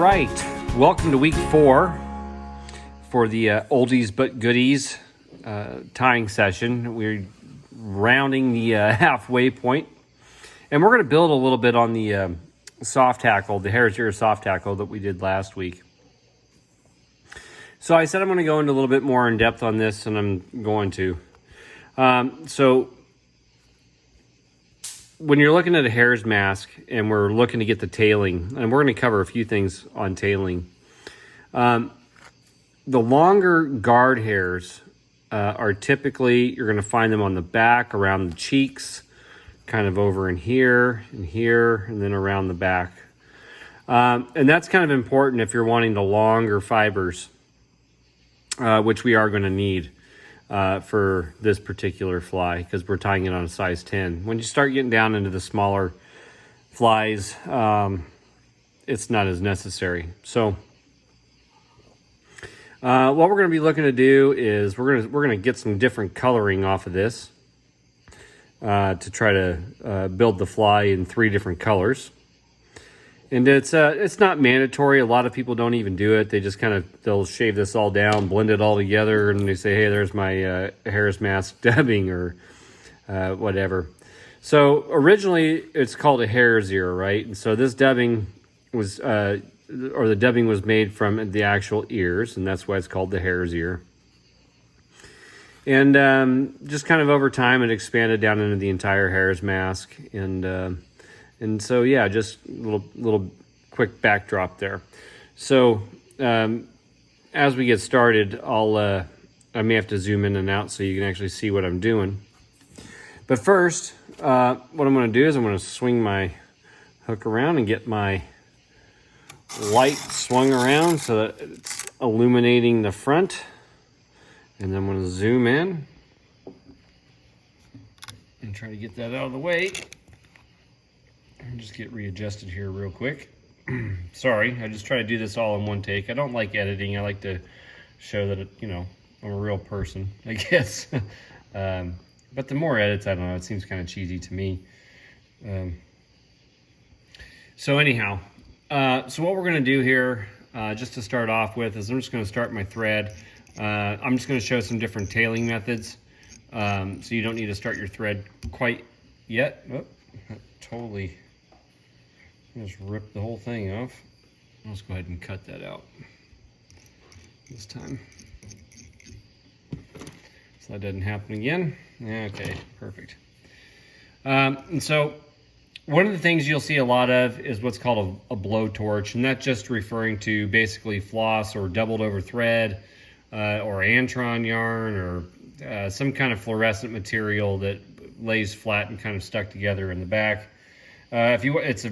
right, welcome to week 4 for the Oldies but Goodies tying session. We're rounding the halfway point, and we're going to build a little bit on the soft tackle, the Hares soft tackle that we did last week. So I said I'm going to go into a little bit more in depth on this, and I'm going to. So when you're looking at a hare's mask and we're looking to get the tailing, and we're going to cover a few things on tailing. The longer guard hairs are typically, you're going to find them on the back, around the cheeks, kind of over in here, and then around the back. And that's kind of important if you're wanting the longer fibers, which we are going to need for this particular fly because we're tying it on a size 10. When you start getting down into the smaller flies, it's not as necessary. So what we're going to be looking to do is we're going to get some different coloring off of this to try to build the fly in 3 different colors. And it's not mandatory. A lot of people don't even do it. They just they'll shave this all down, blend it all together, and they say, hey, there's my hare's mask dubbing or whatever. So originally it's called a hare's ear, right? And so this dubbing was, the dubbing was made from the actual ears, and that's why it's called the hare's ear. And just kind of over time, it expanded down into the entire hare's mask. And so, yeah, just a little quick backdrop there. So as we get started, I may have to zoom in and out so you can actually see what I'm doing. But first, what I'm going to do is I'm going to swing my hook around and get my light swung around so that it's illuminating the front. And then I'm going to zoom in and try to get that out of the way. Just get readjusted here real quick. Sorry, I just try to do this all in one take. I don't like editing. I like to show that, I'm a real person, I guess. But the more edits, I don't know, it seems kind of cheesy to me. So anyhow, so what we're going to do here, just to start off with, is I'm just going to start my thread. I'm just going to show some different tailing methods. So you don't need to start your thread quite yet. Oh, totally. Just rip the whole thing off. Let's go ahead and cut that out this time, so that doesn't happen again. Okay, perfect. And so one of the things you'll see a lot of is what's called a blowtorch, and that's just referring to basically floss or doubled over thread or antron yarn or some kind of fluorescent material that lays flat and kind of stuck together in the back. It's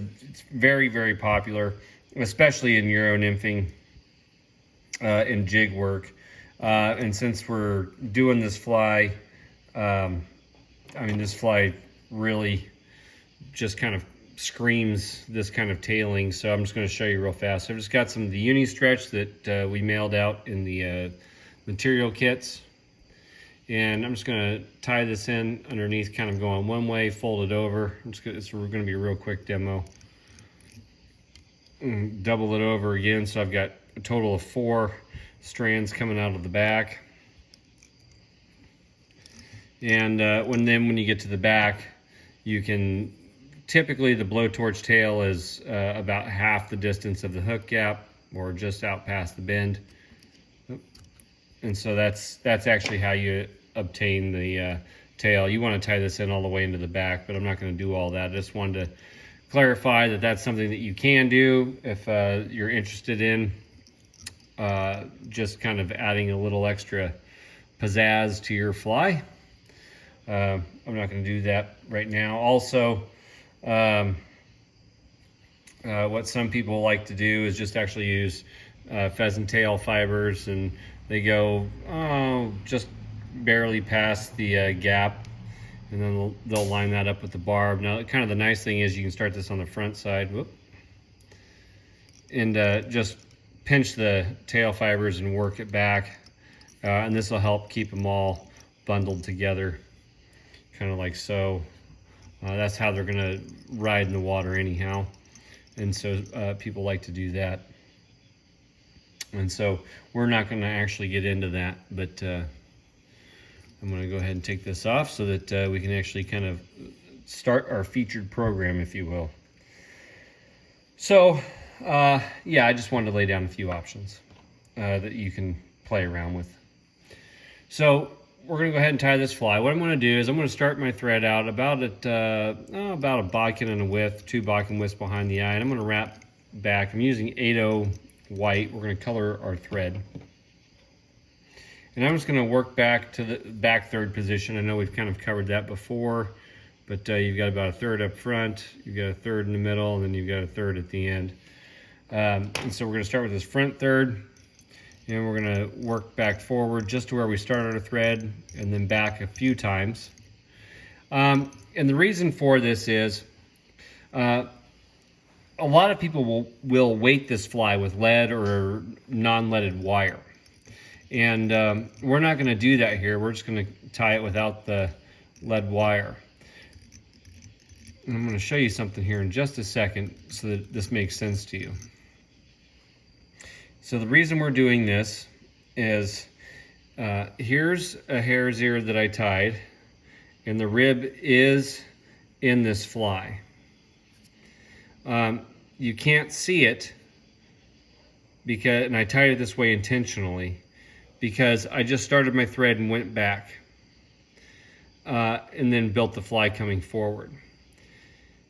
very, very popular, especially in Euro nymphing and jig work. And since we're doing this fly, this fly really just kind of screams this kind of tailing. So I'm just going to show you real fast. So I've just got some of the uni stretch that we mailed out in the material kits. And I'm just going to tie this in underneath, kind of going one way, fold it over. It's going to be a real quick demo. And double it over again, so I've got a total of 4 strands coming out of the back. And when you get to the back, you can, typically the blowtorch tail is about half the distance of the hook gap, or just out past the bend. And so that's actually how you obtain the tail. You want to tie this in all the way into the back, but I'm not going to do all that. I just wanted to clarify that that's something that you can do if you're interested in just kind of adding a little extra pizzazz to your fly. I'm not going to do that right now. Also, what some people like to do is just actually use pheasant tail fibers, and they go just barely past the gap, and then they'll line that up with the barb. Now, kind of the nice thing is you can start this on the front side, and just pinch the tail fibers and work it back, and this will help keep them all bundled together, kind of like so. That's how they're going to ride in the water anyhow, and so people like to do that. And so we're not going to actually get into that, but I'm going to go ahead and take this off so that we can actually kind of start our featured program, if you will. So, yeah, I just wanted to lay down a few options that you can play around with. So we're going to go ahead and tie this fly. What I'm going to do is I'm going to start my thread out about a bodkin and a width, 2 bodkin widths behind the eye, and I'm going to wrap back. I'm using 8/0 white. We're going to color our thread. And I'm just going to work back to the back third position. I know we've kind of covered that before, but you've got about a third up front, you've got a third in the middle, and then you've got a third at the end. And so we're going to start with this front third, and we're going to work back forward just to where we started our thread, and then back a few times. And the reason for this is a lot of people will weight this fly with lead or non-leaded wire. And we're not going to do that here. We're just going to tie it without the lead wire. And I'm going to show you something here in just a second so that this makes sense to you. So the reason we're doing this is here's a hare's ear that I tied, and the rib is in this fly. You can't see it because, and I tied it this way intentionally, because I just started my thread and went back and then built the fly coming forward.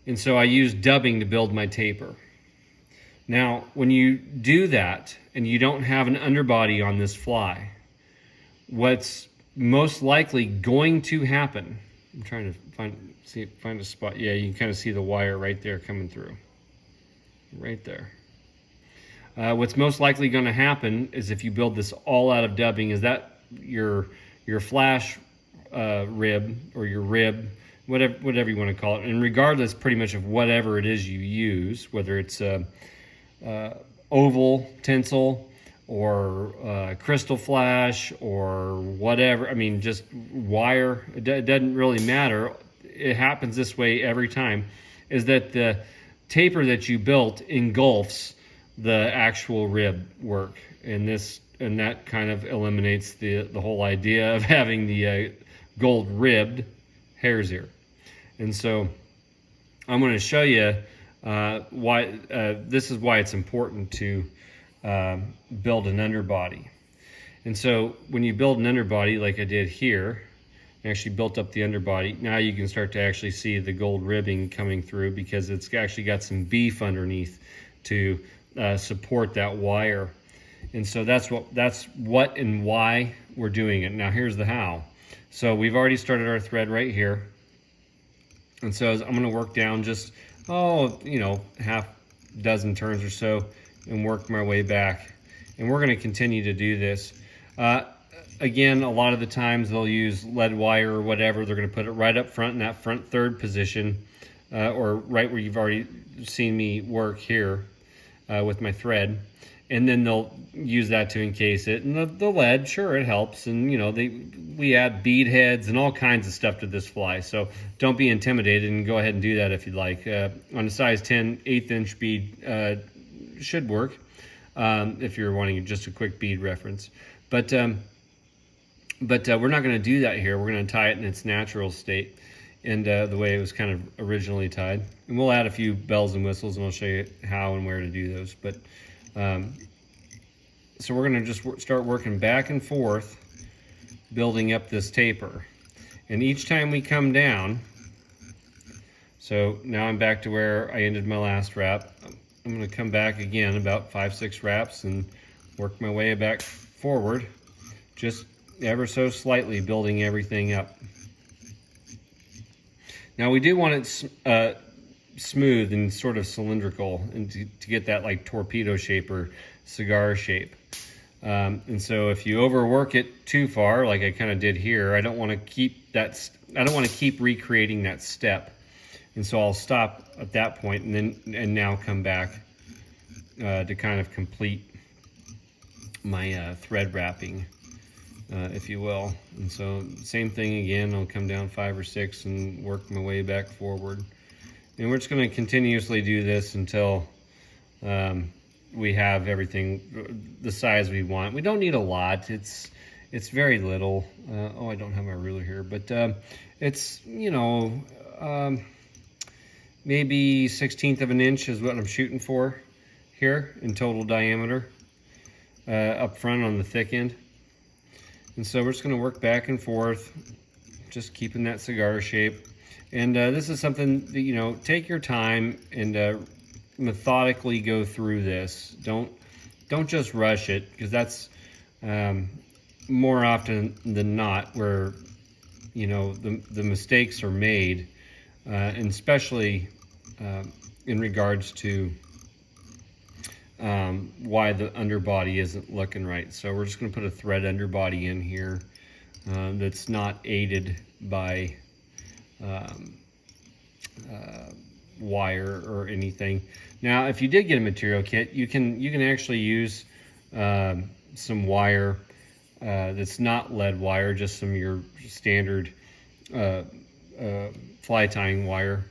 And so I used dubbing to build my taper. Now, when you do that and you don't have an underbody on this fly, what's most likely going to happen, I'm trying to find a spot. Yeah, you can kind of see the wire right there coming through. Right there. What's most likely going to happen is if you build this all out of dubbing, is that your flash rib or your rib, whatever you want to call it, and regardless pretty much of whatever it is you use, whether it's oval tinsel or crystal flash or whatever, I mean just wire, it doesn't really matter. It happens this way every time, is that the taper that you built engulfs the actual rib work, and that kind of eliminates the whole idea of having the gold ribbed hare's ear. And so I'm going to show you why this is why it's important to build an underbody. And so when you build an underbody like I did here, I actually built up the underbody. Now you can start to actually see the gold ribbing coming through because it's actually got some beef underneath to support that wire. And so that's what and why we're doing it. Now here's the how. So we've already started our thread right here. And so I'm going to work down just, half dozen turns or so and work my way back. And we're going to continue to do this. Again, a lot of the times they'll use lead wire or whatever. They're going to put it right up front in that front third position, or right where you've already seen me work here with my thread. And then they'll use that to encase it. And the lead, sure, it helps. And, we add bead heads and all kinds of stuff to this fly. So don't be intimidated and go ahead and do that if you'd like. On a size 10, 1/8 inch bead should work if you're wanting just a quick bead reference. But we're not going to do that here. We're going to tie it in its natural state and the way it was kind of originally tied. And we'll add a few bells and whistles, and I'll show you how and where to do those. But so we're going to just start working back and forth, building up this taper. And each time we come down, so now I'm back to where I ended my last wrap. I'm going to come back again about 5-6 wraps and work my way back forward, just ever so slightly building everything up. Now we do want it smooth and sort of cylindrical, and to get that like torpedo shape or cigar shape. And so if you overwork it too far, like I kind of did here, I don't want to keep that. I don't want to keep recreating that step, and so I'll stop at that point, and now come back to kind of complete my thread wrapping, if you will. And so same thing again. I'll come down 5 or 6 and work my way back forward. And we're just going to continuously do this until we have everything the size we want. We don't need a lot. It's very little. Oh, I don't have my ruler here, but it's, you know, maybe 1/16 of an inch is what I'm shooting for here in total diameter up front on the thick end. And so we're just going to work back and forth, just keeping that cigar shape. And this is something that, you know, take your time and methodically go through this. Don't just rush it, because that's more often than not where, you know, the mistakes are made, and especially in regards to why the underbody isn't looking right. So we're just going to put a thread underbody in here that's not aided by wire or anything. Now, if you did get a material kit, you can actually use some wire that's not lead wire, just some of your standard fly tying wire,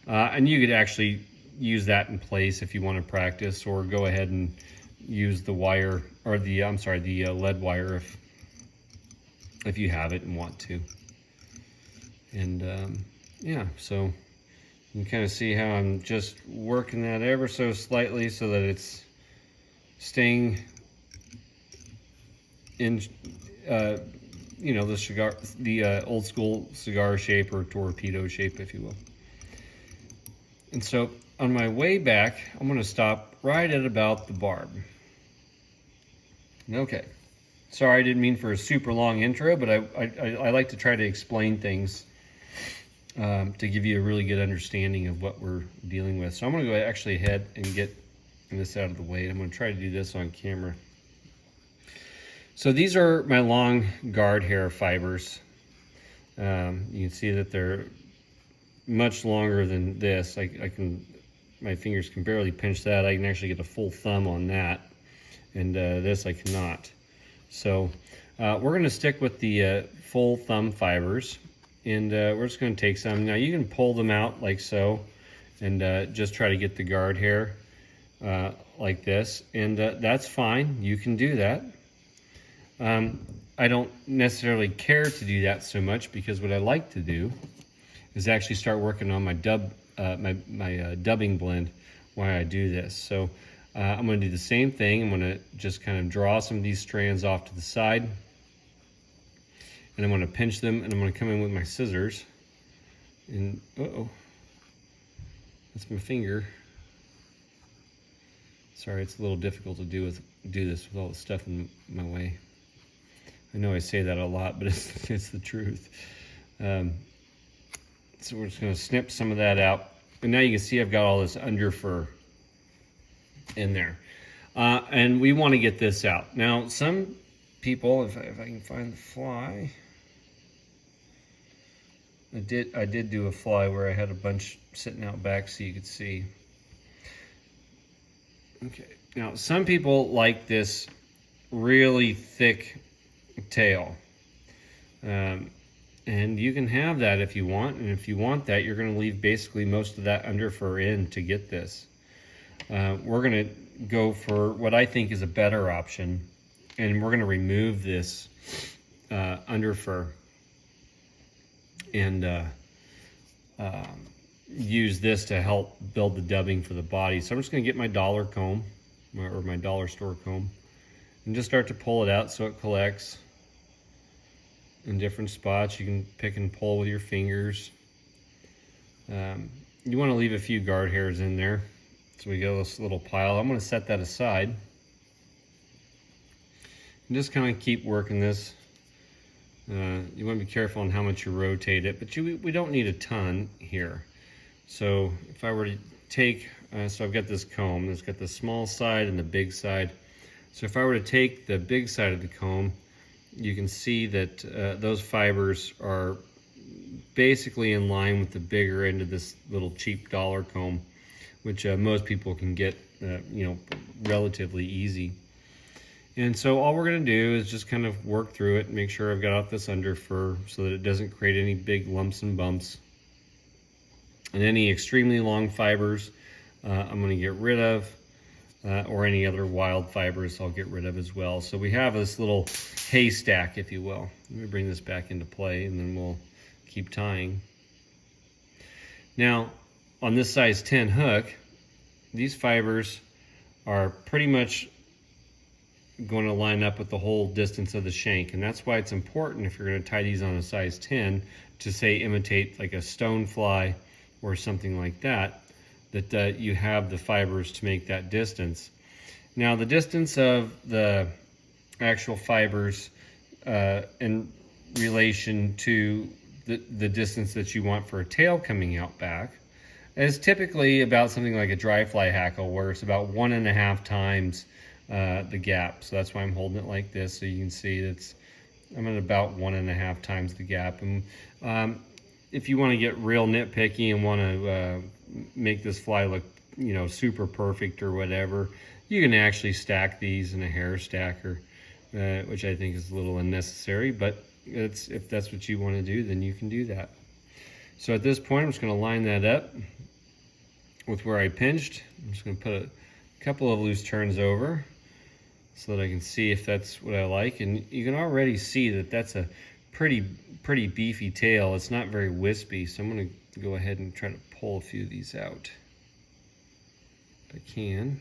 and you could actually use that in place if you want to practice, or go ahead and use the wire, or the lead wire if you have it and want to. And yeah, so you can kind of see how I'm just working that ever so slightly so that it's staying in you know, the old school cigar shape, or torpedo shape, if you will. And so on my way back, I'm going to stop right at about the barb. Okay. Sorry, I didn't mean for a super long intro, but I like to try to explain things to give you a really good understanding of what we're dealing with. So I'm going to go actually ahead and get this out of the way. I'm going to try to do this on camera. So these are my long guard hair fibers. You can see that they're much longer than this. My fingers can barely pinch that. I can actually get a full thumb on that, and this I cannot. So we're going to stick with the full thumb fibers, and we're just going to take some. Now you can pull them out like so, and just try to get the guard hair like this, and that's fine. You can do that. I don't necessarily care to do that so much, because what I like to do is actually start working on my dubbing blend while I do this. So I'm going to do the same thing. I'm going to just kind of draw some of these strands off to the side, and I'm going to pinch them, and I'm going to come in with my scissors, and that's my finger. Sorry, it's a little difficult to do this with all the stuff in my way. I know I say that a lot, but it's the truth. So we're just going to snip some of that out. And now you can see I've got all this under fur in there. And we want to get this out. Now, some people, if I can find the fly, I did do a fly where I had a bunch sitting out back so you could see. Okay, now some people like this really thick tail. And you can have that if you want, and if you want that, you're going to leave basically most of that under fur in to get this. We're going to go for what I think is a better option, and we're going to remove this under fur and use this to help build the dubbing for the body. So I'm just going to get my dollar comb, or my dollar store comb, and just start to pull it out so it collects in different spots. You can pick and pull with your fingers. You want to leave a few guard hairs in there, so we get this little pile. I'm going to set that aside and just kind of keep working this. You want to be careful on how much you rotate it, but we don't need a ton here. So if I were to take, so I've got this comb that's got the small side and the big side. So if I were to take the big side of the comb, you can see that those fibers are basically in line with the bigger end of this little cheap dollar comb, which most people can get, you know, relatively easy. And so all we're going to do is just kind of work through it and make sure I've got off this under fur so that it doesn't create any big lumps and bumps. And any extremely long fibers I'm going to get rid of. or any other wild fibers I'll get rid of as well. So we have this little haystack, if you will. Let me bring this back into play and then we'll keep tying. Now, on this size 10 hook, these fibers are pretty much going to line up with the whole distance of the shank, and that's why it's important if you're going to tie these on a size 10 to say imitate like a stone fly or something like that, that you have the fibers to make that distance. Now the distance of the actual fibers in relation to the distance that you want for a tail coming out back is typically about something like a dry fly hackle, where it's about 1.5 times the gap. So that's why I'm holding it like this, so you can see I'm at about 1.5 times the gap. And if you want to get real nitpicky and want to make this fly look, you know, super perfect or whatever, you can actually stack these in a hair stacker, which I think is a little unnecessary, but if that's what you want to do, then you can do that. So at this point, I'm just going to line that up with where I pinched. I'm just going to put a couple of loose turns over so that I can see if that's what I like. And you can already see that that's a pretty beefy tail. It's not very wispy, so I'm going to go ahead and try to pull a few of these out if I can.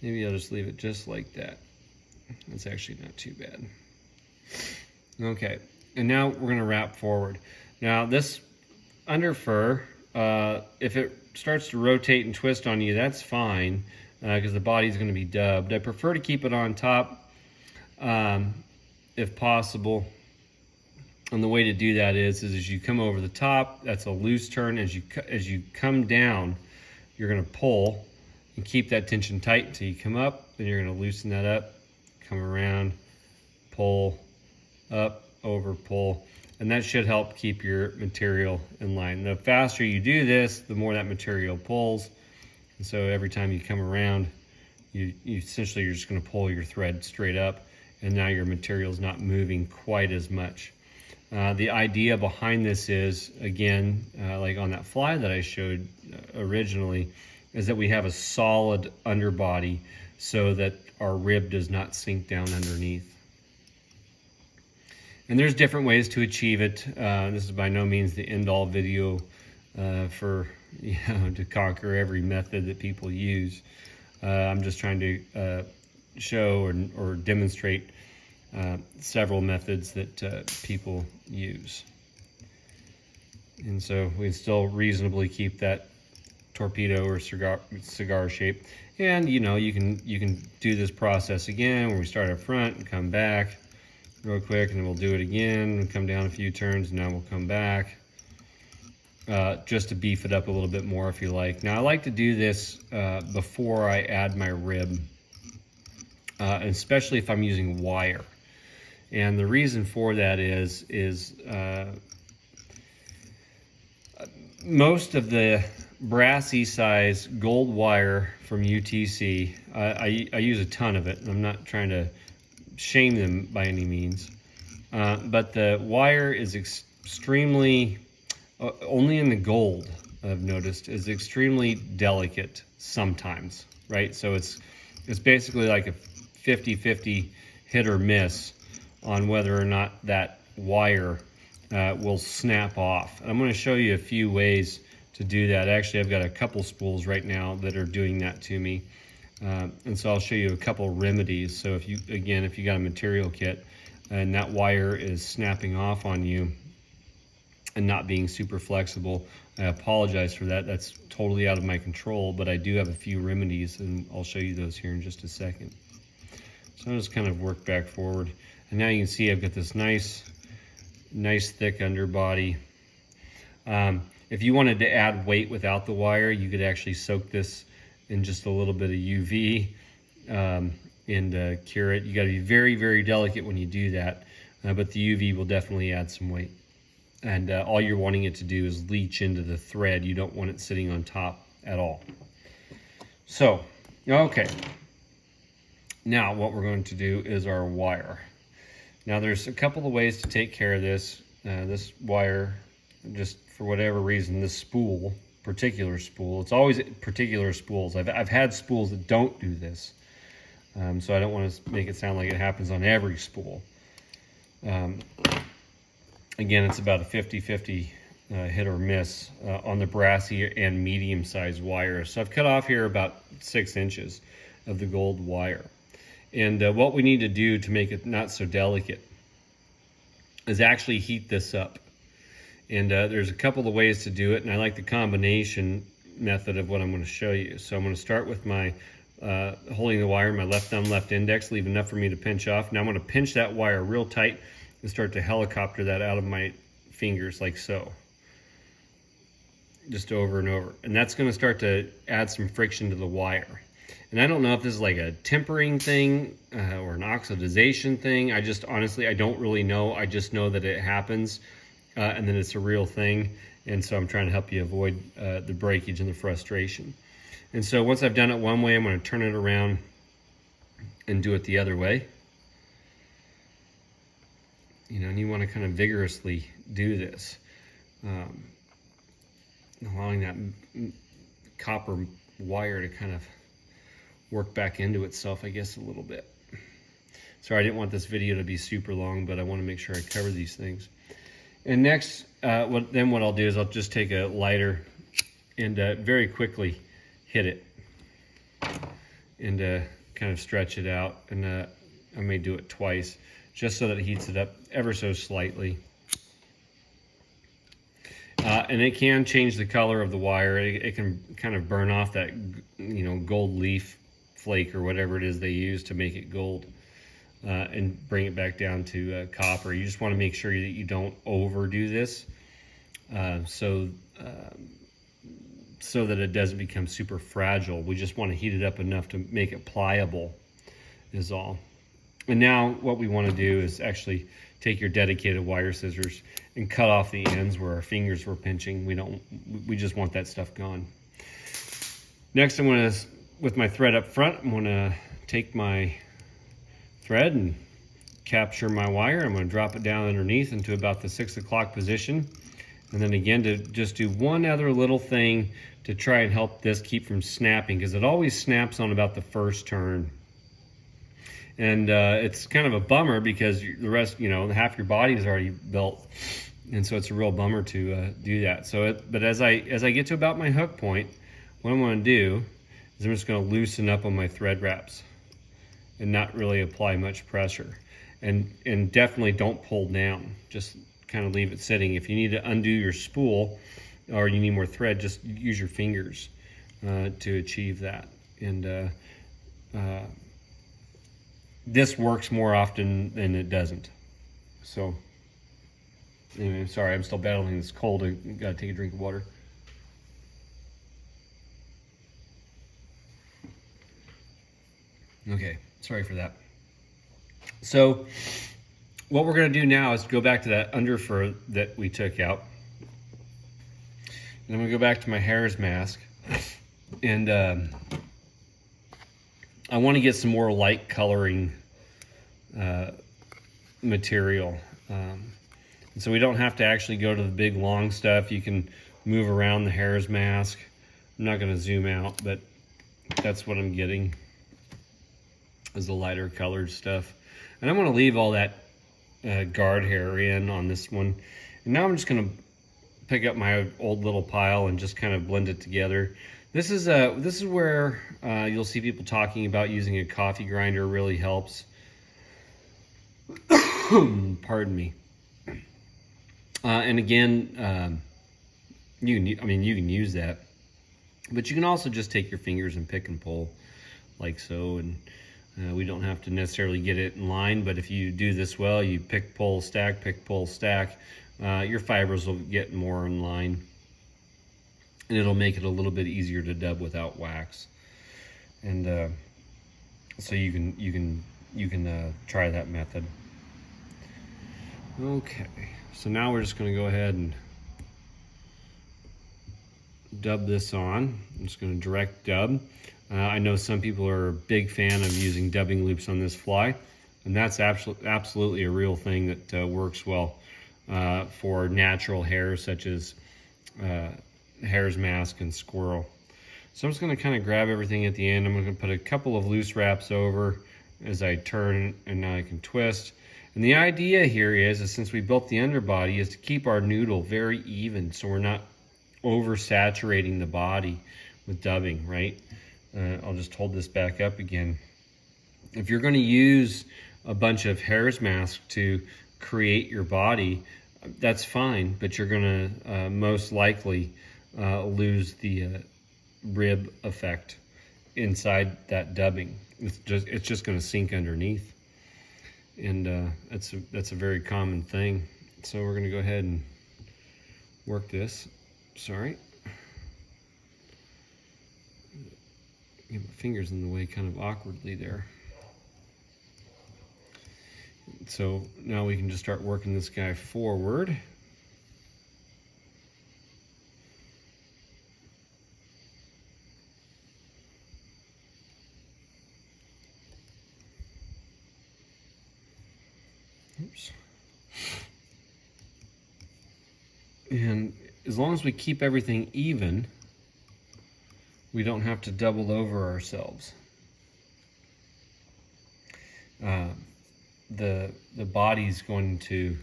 Maybe I'll just leave it just like that. That's actually not too bad. Okay, and now we're going to wrap forward. Now this under fur, if it starts to rotate and twist on you, that's fine, because the body's going to be dubbed. I prefer to keep it on top if possible. And the way to do that is as you come over the top, that's a loose turn. As you come down, you're going to pull and keep that tension tight until you come up. Then you're going to loosen that up, come around, pull, up, over, pull. And that should help keep your material in line. The faster you do this, the more that material pulls. And so every time you come around, you essentially you're just going to pull your thread straight up, and now your material is not moving quite as much. The idea behind this is, again, like on that fly that I showed originally, is that we have a solid underbody so that our rib does not sink down underneath. And there's different ways to achieve it. This is by no means the end-all video for to conquer every method that people use. I'm just trying to show or demonstrate several methods that people use. And so we can still reasonably keep that torpedo or cigar shape. And you know, you can do this process again where we start up front and come back real quick, and then we'll do it again and come down a few turns, and now we'll come back just to beef it up a little bit more if you like. Now I like to do this before I add my rib, especially if I'm using wire. And the reason for that is most of the brassy size gold wire from UTC, I use a ton of it, and I'm not trying to shame them by any means, but the wire is extremely, only in the gold I've noticed, is extremely delicate sometimes, right? So it's basically like a 50-50 hit or miss on whether or not that wire will snap off. And I'm going to show you a few ways to do that. Actually, I've got a couple spools right now that are doing that to me. And so I'll show you a couple remedies. So if you got a material kit and that wire is snapping off on you and not being super flexible, I apologize for that. That's totally out of my control, but I do have a few remedies, and I'll show you those here in just a second. So I'll just kind of work back forward. And now you can see I've got this nice thick underbody. If you wanted to add weight without the wire, you could actually soak this in just a little bit of UV and cure it. You got to be very, very delicate when you do that, but the UV will definitely add some weight. And all you're wanting it to do is leach into the thread. You don't want it sitting on top at all. So, okay. Now what we're going to do is our wire. Now there's a couple of ways to take care of this. This wire, just for whatever reason, this particular spool, it's always particular spools. I've had spools that don't do this. So I don't want to make it sound like it happens on every spool. Again, it's about a 50-50 hit or miss on the brassy and medium-sized wire. So I've cut off here about 6 inches of the gold wire. And what we need to do to make it not so delicate is actually heat this up. And there's a couple of ways to do it, and I like the combination method of what I'm going to show you. So I'm going to start with my holding the wire in my left thumb, left index, leave enough for me to pinch off. Now I'm going to pinch that wire real tight and start to helicopter that out of my fingers like so. Just over and over. And that's going to start to add some friction to the wire. And I don't know if this is like a tempering thing or an oxidization thing. I just honestly, I don't really know. I just know that it happens and then it's a real thing. And so I'm trying to help you avoid the breakage and the frustration. And so once I've done it one way, I'm going to turn it around and do it the other way. You know, and you want to kind of vigorously do this. Allowing that copper wire to kind of work back into itself, I guess, a little bit. Sorry, I didn't want this video to be super long, but I want to make sure I cover these things. And next, what I'll do is I'll just take a lighter and very quickly hit it and kind of stretch it out. And I may do it twice just so that it heats it up ever so slightly. And it can change the color of the wire. It can kind of burn off that, you know, gold leaf flake or whatever it is they use to make it gold and bring it back down to copper. You just want to make sure that you don't overdo this so that it doesn't become super fragile. We just want to heat it up enough to make it pliable is all. And now what we want to do is actually take your dedicated wire scissors and cut off the ends where our fingers were pinching. We just want that stuff gone. Next, I'm going to, with my thread up front, I'm going to take my thread and capture my wire. I'm going to drop it down underneath into about the 6 o'clock position. And then again, to just do one other little thing to try and help this keep from snapping, because it always snaps on about the first turn. And it's kind of a bummer because the rest, you know, half your body is already built. And so it's a real bummer to do that. But as I get to about my hook point, what I'm going to do is I'm just going to loosen up on my thread wraps and not really apply much pressure. And definitely don't pull down. Just kind of leave it sitting. If you need to undo your spool or you need more thread, just use your fingers to achieve that. And this works more often than it doesn't. So anyway, sorry, I'm still battling this cold. I gotta take a drink of water. Okay, sorry for that. So what we're going to do now is go back to that underfur that we took out. And I'm going to go back to my Hares mask. And I want to get some more light coloring material. And so we don't have to actually go to the big long stuff. You can move around the Hares mask. I'm not going to zoom out, but that's what I'm getting, is the lighter colored stuff. And I'm going to leave all that guard hair in on this one. And now I'm just going to pick up my old little pile and just kind of blend it together. This is where you'll see people talking about using a coffee grinder really helps. Pardon me. And again, you can use that, but you can also just take your fingers and pick and pull like so. And we don't have to necessarily get it in line, but if you do this well, you pick, pull, stack, your fibers will get more in line, and it'll make it a little bit easier to dub without wax. And so you can try that method. Okay, so now we're just going to go ahead and dub this on. I'm just going to direct dub. I know some people are a big fan of using dubbing loops on this fly, and that's absolutely a real thing that works well for natural hair such as hare's mask and squirrel. So I'm just going to kind of grab everything at the end. I'm going to put a couple of loose wraps over as I turn, and now I can twist. And the idea here is since we built the underbody, is to keep our noodle very even so we're not oversaturating the body with dubbing, right? I'll just hold this back up again. If you're going to use a bunch of hare's mask to create your body, that's fine, but you're going to most likely lose the rib effect inside that dubbing. It's just going to sink underneath, and that's a very common thing. So we're going to go ahead and work this. Sorry, get my fingers in the way kind of awkwardly there. So now we can just start working this guy forward. Oops. And as long as we keep everything even, we don't have to double over ourselves. The body's going to,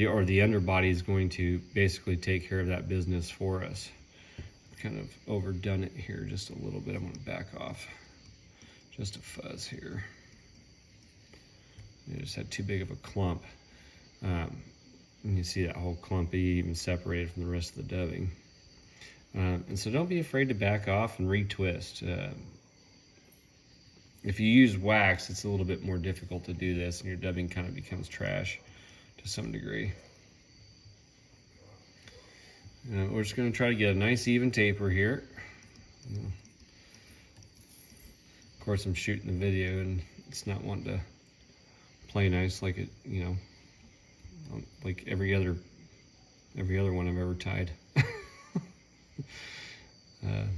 or the underbody is going to basically take care of that business for us. I've kind of overdone it here just a little bit. I'm going to back off just a fuzz here. I just had too big of a clump. And you see that whole clumpy even separated from the rest of the dubbing. And so don't be afraid to back off and retwist. If you use wax, it's a little bit more difficult to do this, and your dubbing kind of becomes trash to some degree. We're just going to try to get a nice even taper here. Of course, I'm shooting the video, and it's not wanting to play nice like it, like every other one I've ever tied. I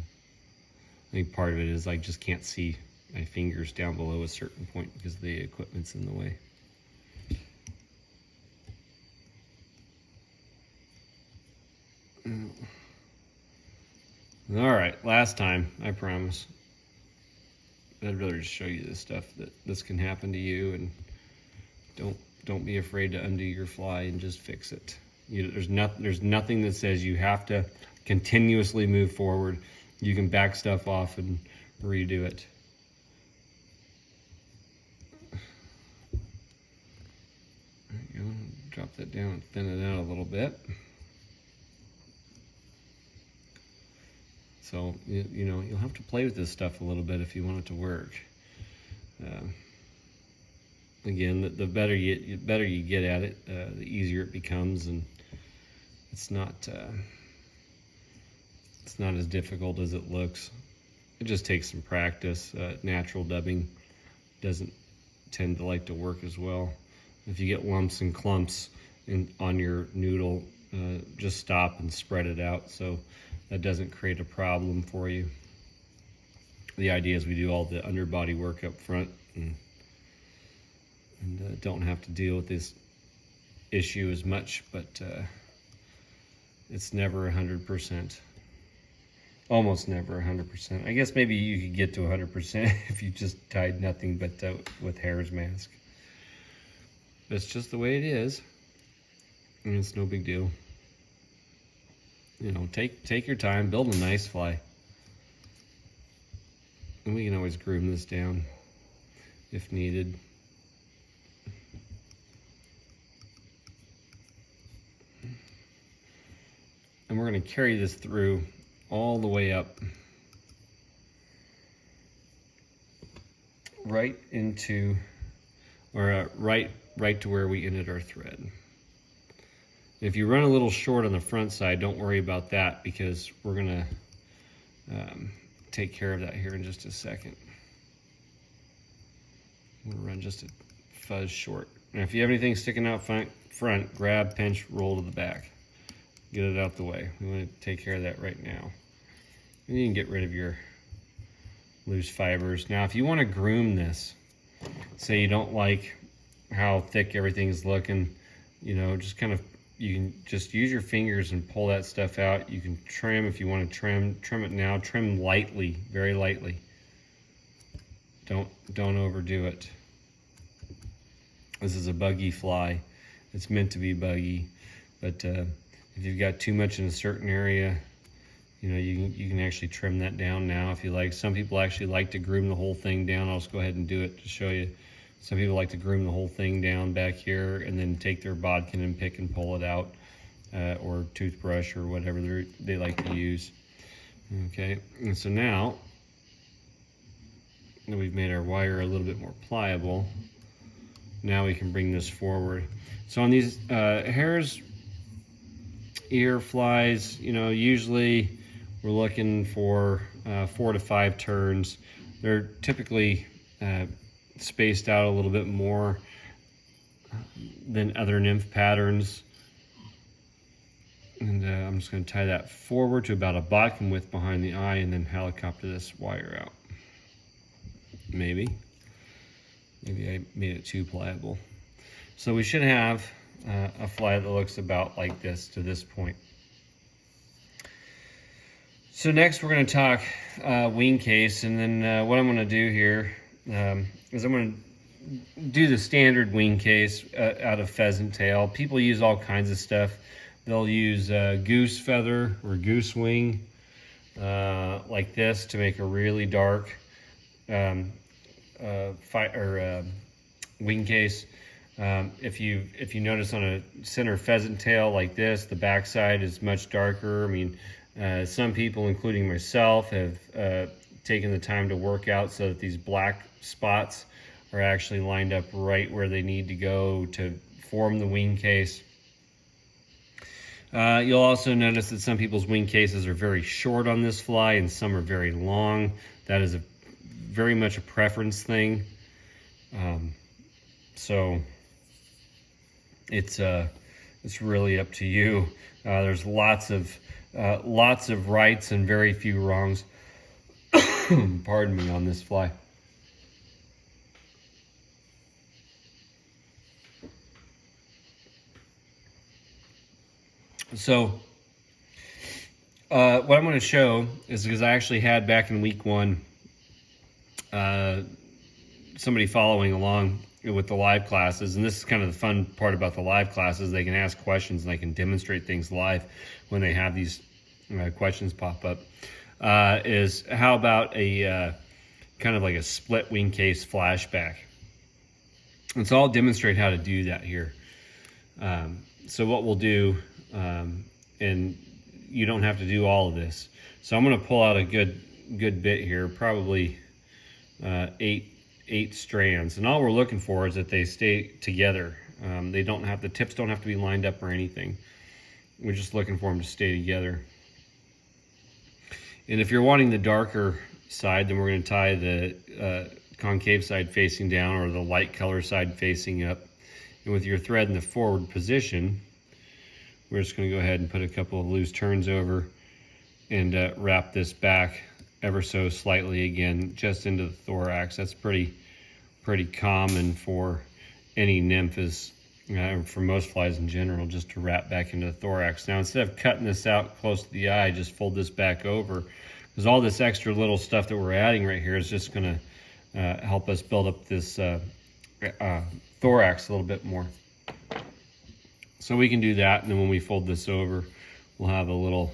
think part of it is I just can't see my fingers down below a certain point because the equipment's in the way. All right, last time, I promise. I'd rather just show you this stuff, that this can happen to you, and don't be afraid to undo your fly and just fix it. There's nothing that says you have to continuously move forward. You can back stuff off and redo it. There you go. Drop that down and thin it out a little bit. So you'll have to play with this stuff a little bit if you want it to work. Again, the better you get at it, the easier it becomes, and it's not as difficult as it looks. It just takes some practice. Natural dubbing doesn't tend to like to work as well. If you get lumps and clumps on your noodle, just stop and spread it out so that doesn't create a problem for you. The idea is we do all the underbody work up front and don't have to deal with this issue as much, but it's never 100%. Almost never 100%. I guess maybe you could get to 100% if you just tied nothing but with hare's mask. That's just the way it is, and it's no big deal. Take your time, build a nice fly, and we can always groom this down if needed. And we're going to carry this through all the way up, right into, or right to where we ended our thread. If you run a little short on the front side, don't worry about that, because we're going to take care of that here in just a second. I'm going to run just a fuzz short. Now, if you have anything sticking out front, grab, pinch, roll to the back. Get it out the way. We want to take care of that right now. And you can get rid of your loose fibers. Now, if you want to groom this, say you don't like how thick everything's looking, just kind of you can just use your fingers and pull that stuff out. You can trim if you want to trim it now. Trim lightly, very lightly. Don't overdo it. This is a buggy fly. It's meant to be buggy, but if you've got too much in a certain area, you know, you can actually trim that down now if you like. Some people actually like to groom the whole thing down. I'll just go ahead and do it to show you. Some people like to groom the whole thing down back here and then take their bodkin and pick and pull it out, or toothbrush or whatever they like to use. Okay, and so now that we've made our wire a little bit more pliable, now we can bring this forward. So on these hare's ear flies, you know, usually we're looking for 4 to 5 turns. They're typically spaced out a little bit more than other nymph patterns. And I'm just going to tie that forward to about a bodkin width behind the eye and then helicopter this wire out. Maybe I made it too pliable. So we should have a fly that looks about like this to this point. So next we're going to talk wing case, and then what I'm going to do here is I'm going to do the standard wing case out of pheasant tail. People use all kinds of stuff. They'll use goose feather or goose wing like this to make a really dark wing case. If you notice on a center pheasant tail like this, the backside is much darker. I mean, some people, including myself, have taken the time to work out so that these black spots are actually lined up right where they need to go to form the wing case. You'll also notice that some people's wing cases are very short on this fly and some are very long. That is very much a preference thing. So it's really up to you. There's lots of rights and very few wrongs. Pardon me, on this fly. So what I'm going to show is, because I actually had back in week 1 somebody following along with the live classes, and this is kind of the fun part about the live classes. They can ask questions and they can demonstrate things live when they have these questions pop up. Is how about a kind of like a split wing case flashback? And so I'll demonstrate how to do that here. So what we'll do, and you don't have to do all of this. So I'm going to pull out a good bit here, probably 8 strands, and all we're looking for is that they stay together. The tips don't have to be lined up or anything. We're just looking for them to stay together. And if you're wanting the darker side, then we're going to tie the concave side facing down, or the light color side facing up. And with your thread in the forward position, we're just going to go ahead and put a couple of loose turns over and wrap this back ever so slightly again, just into the thorax. That's pretty common for any nymph, for most flies in general, just to wrap back into the thorax. Now, instead of cutting this out close to the eye, just fold this back over, because all this extra little stuff that we're adding right here is just going to help us build up this thorax a little bit more. So we can do that, and then when we fold this over, we'll have a little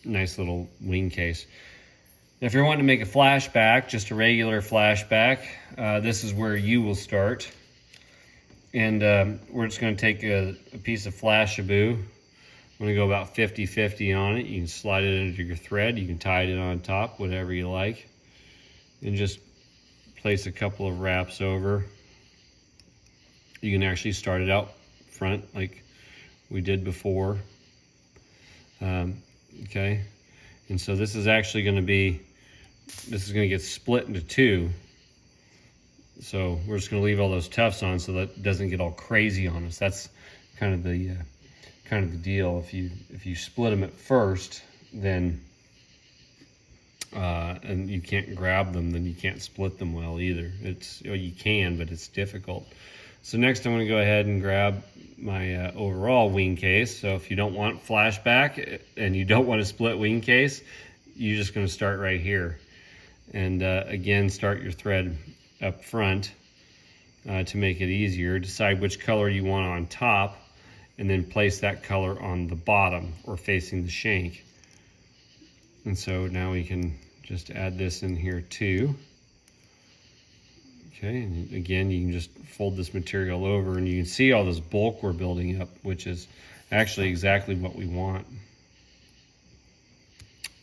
nice little wing case. If you're wanting to make a flashback, just a regular flashback, this is where you will start. And we're just going to take a piece of Flashaboo. I'm going to go about 50-50 on it. You can slide it into your thread. You can tie it on top, whatever you like. And just place a couple of wraps over. You can actually start it out front like we did before. Okay. And so this is actually going to get split into 2. So we're just going to leave all those tufts on so that it doesn't get all crazy on us. That's kind of the deal. If you split them at first, then and you can't grab them, then you can't split them well either. You can, but it's difficult. So next I'm going to go ahead and grab my overall wing case. So if you don't want flashback and you don't want a split wing case, you're just going to start right here. And again, start your thread up front to make it easier. Decide which color you want on top, and then place that color on the bottom or facing the shank. And so now we can just add this in here too. Okay, and again, you can just fold this material over and you can see all this bulk we're building up, which is actually exactly what we want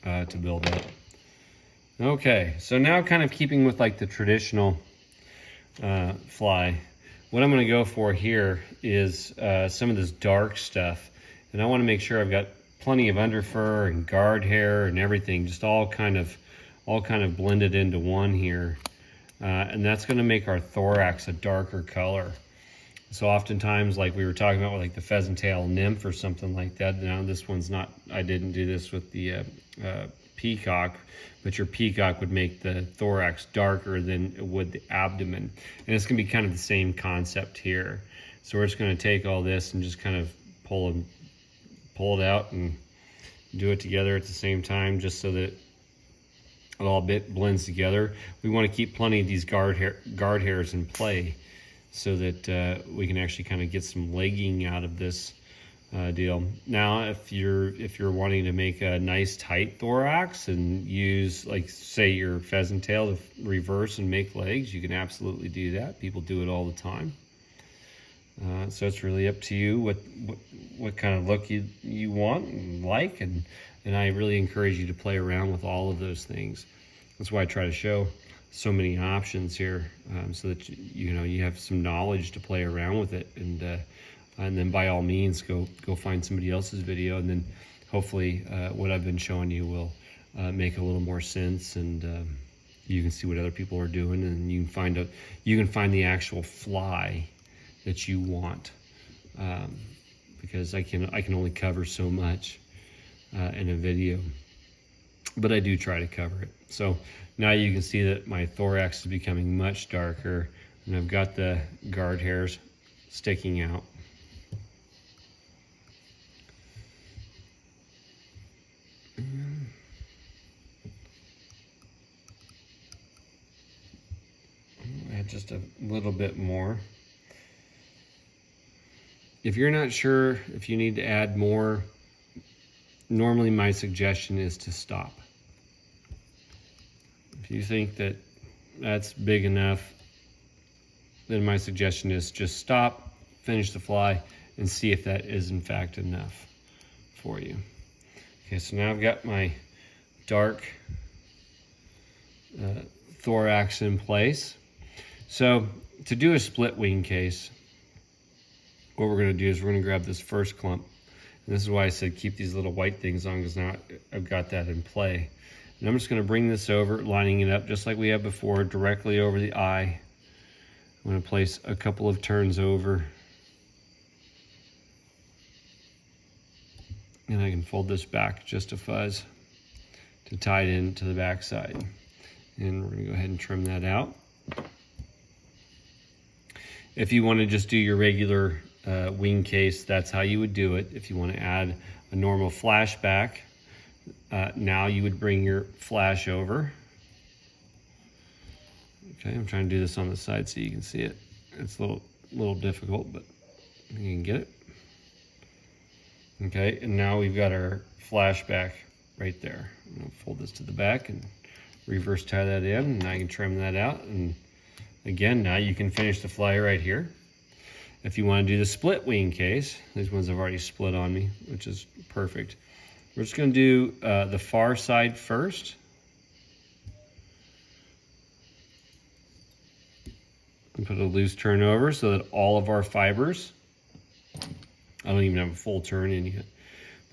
to build up. Okay, so now kind of keeping with like the traditional fly, what I'm going to go for here is some of this dark stuff, and I want to make sure I've got plenty of underfur and guard hair and everything, just all kind of blended into one here. And that's going to make our thorax a darker color. So oftentimes, like we were talking about with like the pheasant tail nymph or something like that. Now this one's not, I didn't do this with the peacock, but your peacock would make the thorax darker than it would the abdomen. And it's going to be kind of the same concept here. So we're just going to take all this and just kind of pull it out and do it together at the same time, just so that it all blends together. We want to keep plenty of these guard hairs in play so that we can actually kind of get some legging out of this deal. Now, if you're wanting to make a nice tight thorax and use, like, say your pheasant tail to reverse and make legs, you can absolutely do that. People do it all the time. So it's really up to you what kind of look you want and like, and I really encourage you to play around with all of those things. That's why I try to show so many options here, so that you have some knowledge to play around with it, and then by all means go find somebody else's video, and then hopefully what I've been showing you will make a little more sense, and you can see what other people are doing, and you can find the actual fly that you want, because I can only cover so much in a video, but I do try to cover it. So now you can see that my thorax is becoming much darker, and I've got the guard hairs sticking out. Add just a little bit more. If you're not sure if you need to add more, normally my suggestion is to stop. If you think that that's big enough, then my suggestion is just stop, finish the fly, and see if that is in fact enough for you. Okay, so now I've got my dark thorax in place. So to do a split wing case, what we're going to do is we're going to grab this first clump. And this is why I said keep these little white things on, because now I've got that in play. And I'm just going to bring this over, lining it up just like we had before, directly over the eye. I'm going to place a couple of turns over. And I can fold this back just a fuzz to tie it into the back side. And we're going to go ahead and trim that out. If you want to just do your regular wing case, that's how you would do it. If you want to add a normal flashback, now you would bring your flash over. Okay, I'm trying to do this on the side so you can see it. It's a little difficult, but you can get it. Okay, and now we've got our flashback right there. I'm going to fold this to the back and reverse tie that in, and I can trim that out. And again, now you can finish the fly right here. If you want to do the split wing case, these ones have already split on me, which is perfect. We're just going to do the far side first. And put a loose turn over so that all of our fibers, I don't even have a full turn in yet,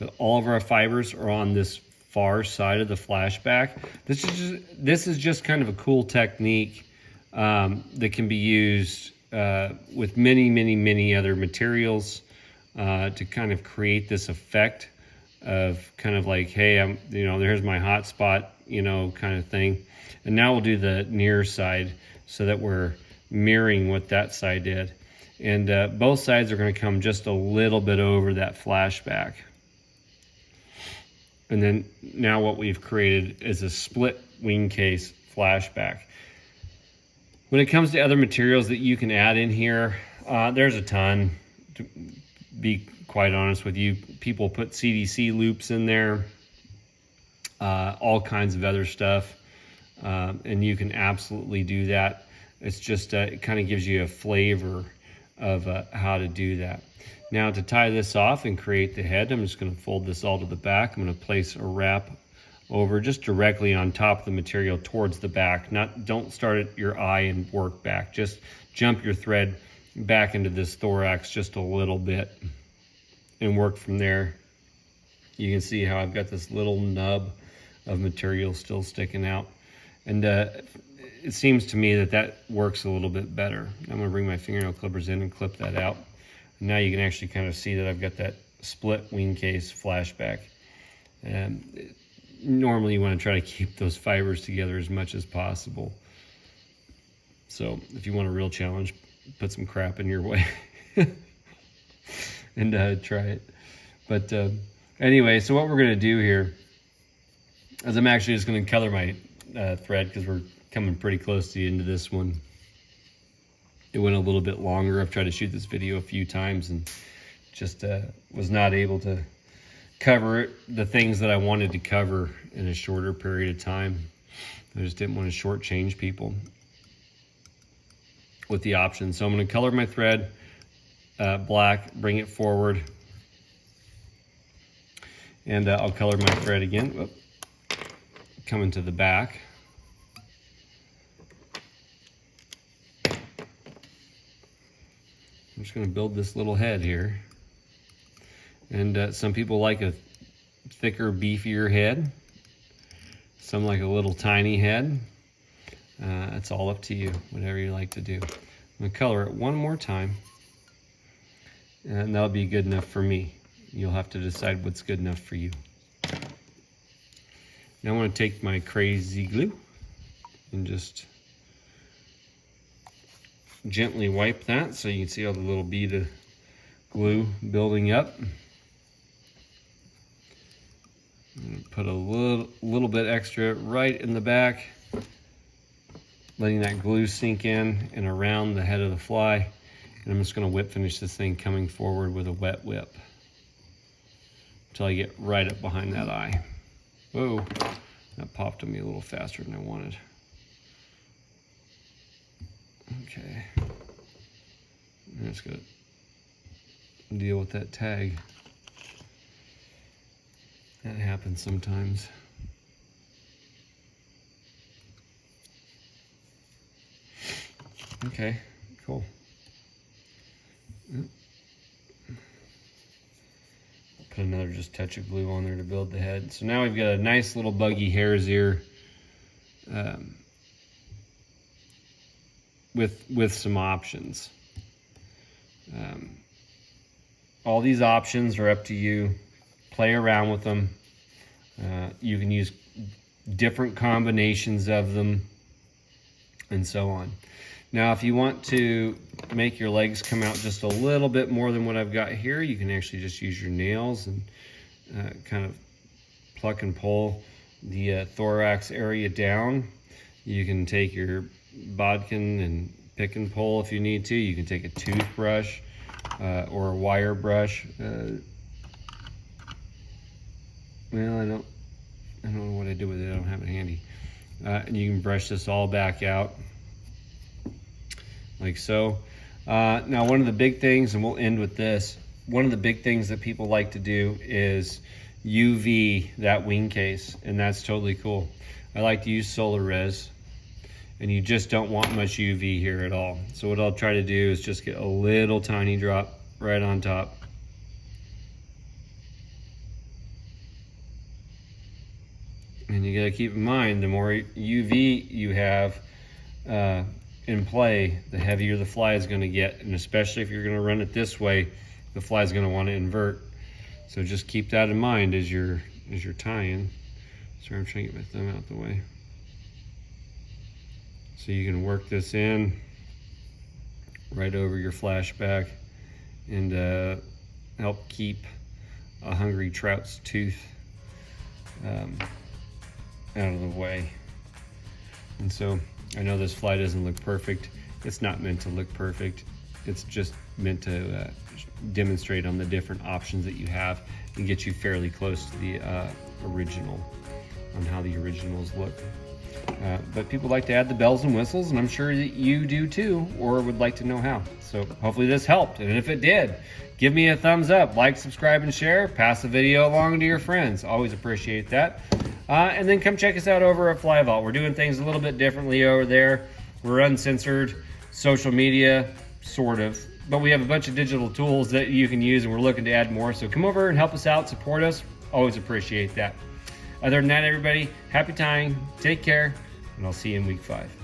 but all of our fibers are on this far side of the flashback. This is just kind of a cool technique that can be used with many other materials to kind of create this effect of kind of like, hey, there's my hot spot, kind of thing. And now we'll do the near side so that we're mirroring what that side did. And both sides are going to come just a little bit over that flashback. And then now what we've created is a split wing case flashback. When it comes to other materials that you can add in here, there's a ton. To be quite honest with you, people put CDC loops in there, all kinds of other stuff, and you can absolutely do that. It's just it kind of gives you a flavor of how to do that. Now to tie this off and create the head, I'm just going to fold this all to the back. I'm going to place a wrap over just directly on top of the material towards the back. Don't start at your eye and work back. Just jump your thread back into this thorax just a little bit and work from there. You can see how I've got this little nub of material still sticking out. And it seems to me that that works a little bit better. I'm going to bring my fingernail clippers in and clip that out. And now you can actually kind of see that I've got that split wing case flashback. And normally you want to try to keep those fibers together as much as possible. So if you want a real challenge, put some crap in your way and try it. But anyway, so what we're going to do here is I'm actually just going to color my thread because we're coming pretty close to the end of this one. It went a little bit longer. I've tried to shoot this video a few times and just was not able to cover the things that I wanted to cover in a shorter period of time. I just didn't want to shortchange people with the options. So I'm going to color my thread black, bring it forward, and I'll color my thread again. Coming to the back. I'm just going to build this little head here. And some people like a thicker, beefier head. Some like a little tiny head. It's all up to you, whatever you like to do. I'm going to color it one more time. And that'll be good enough for me. You'll have to decide what's good enough for you. Now I'm going to take my crazy glue and just gently wipe that so you can see all the little bead of glue building up. Put a little bit extra right in the back, letting that glue sink in and around the head of the fly. And I'm just going to whip finish this thing coming forward with a wet whip until I get right up behind that eye. Whoa, that popped on me a little faster than I wanted. Okay, I'm just going to deal with that tag. That happens sometimes. Okay, cool. Put another just touch of glue on there to build the head. So now we've got a nice little buggy hare's ear with some options. All these options are up to you. Play around with them. You can use different combinations of them and so on. Now, if you want to make your legs come out just a little bit more than what I've got here, you can actually just use your nails and kind of pluck and pull the thorax area down. You can take your bodkin and pick and pull if you need to. You can take a toothbrush or a wire brush. Well, I don't know what I do with it. I don't have it handy. And you can brush this all back out like so. Now, one of the big things, and we'll end with this, one of the big things that people like to do is UV that wing case, and that's totally cool. I like to use solar res, and you just don't want much UV here at all. So what I'll try to do is just get a little tiny drop right on top. And you gotta keep in mind, the more UV you have in play, the heavier the fly is gonna get. And especially if you're gonna run it this way, the fly is gonna wanna invert. So just keep that in mind as you're tying. Sorry, I'm trying to get my thumb out the way. So you can work this in right over your flashback and help keep a hungry trout's tooth out of the way. And so I know this fly doesn't look perfect. It's not meant to look perfect. It's just meant to demonstrate on the different options that you have and get you fairly close to the original, on how the originals look. But people like to add the bells and whistles, and I'm sure that you do too, or would like to know how. So hopefully this helped, and if it did, give me a thumbs up, like, subscribe, and share. Pass the video along to your friends. Always appreciate that. And then come check us out over at Fly Vault. We're doing things a little bit differently over there. We're uncensored, social media, sort of. But we have a bunch of digital tools that you can use, and we're looking to add more. So come over and help us out, support us. Always appreciate that. Other than that, everybody, happy tying, take care, and I'll see you in week 5.